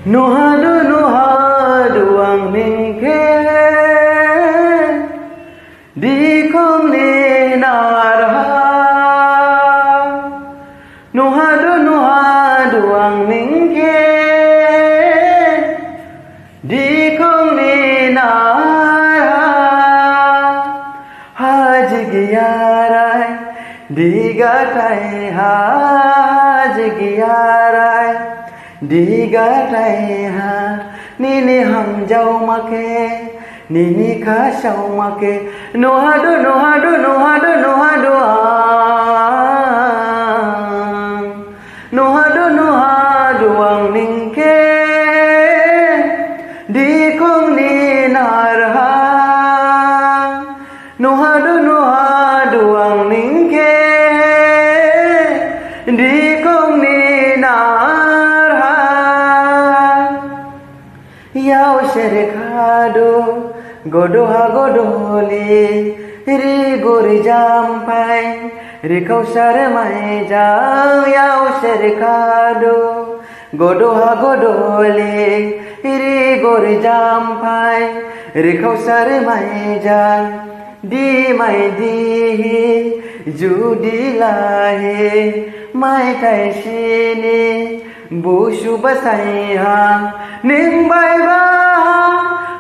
nuhadu ang ningke di kong ni narha nuhadu ang ningke di kong ni narha haj giyarai digatai haj giyarai digatai ha nini ham jau make nini ka shau make nuhadu nuhadu nuhadu nuhadu nuhadu nuhadu ang ningke di kong ni narha nuhadu nuhadu ang ningke di kong ni narha yau sherkhado godoha godoli ri guri jampai ri kausar mai jam yau sherkhado godoha godoli ri guri jampai ri kausar mai jam di mai di judi lahe mai tai shini bushu basai ha ning bai ba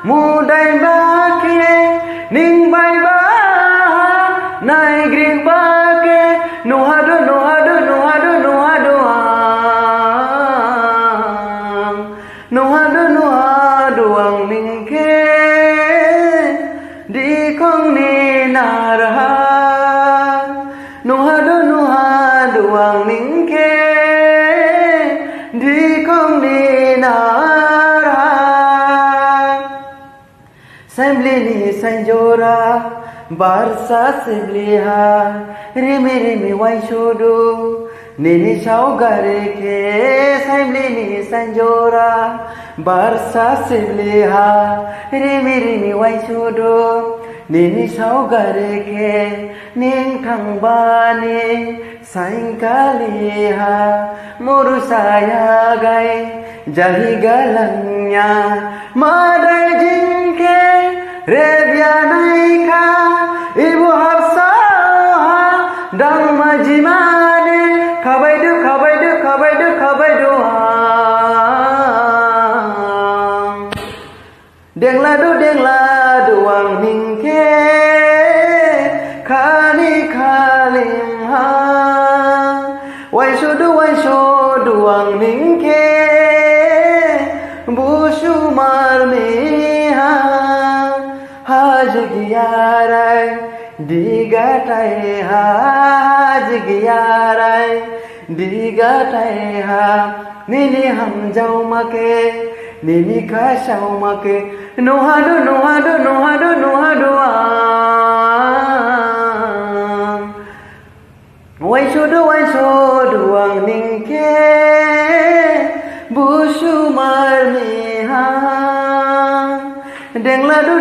mudai ba ke ning bai ba nai gring ba ke nuhadu nuhadu nuhadu nuhadu nuhadu nuhadu ang ningke di kong ni narha nuhadu nuhadu ang ningke di kong ni narha Sembli ni sanjora barsa sembliha rimi rimi wai shudu nini shaugar ke sembli ni sanjora barsa sembliha rimi rimi wai shudu nini shaugar ke ning thang bani saingkaliha muru saya gai jahi galangnya madai jingke rebya naika ibu hafsa dang majimane khabaidu khabaidu khabaidu khabaidu dengladu ang ningke khani khalim ha wai shudu ang ningke bushu marme ha haj giyarai digatai haj giyarai digatai ha nini ham jau make nini ka shau make nuhadu nuhadu nuhadu nuhadu wai shudu ang ningke bushu marme ha dengladu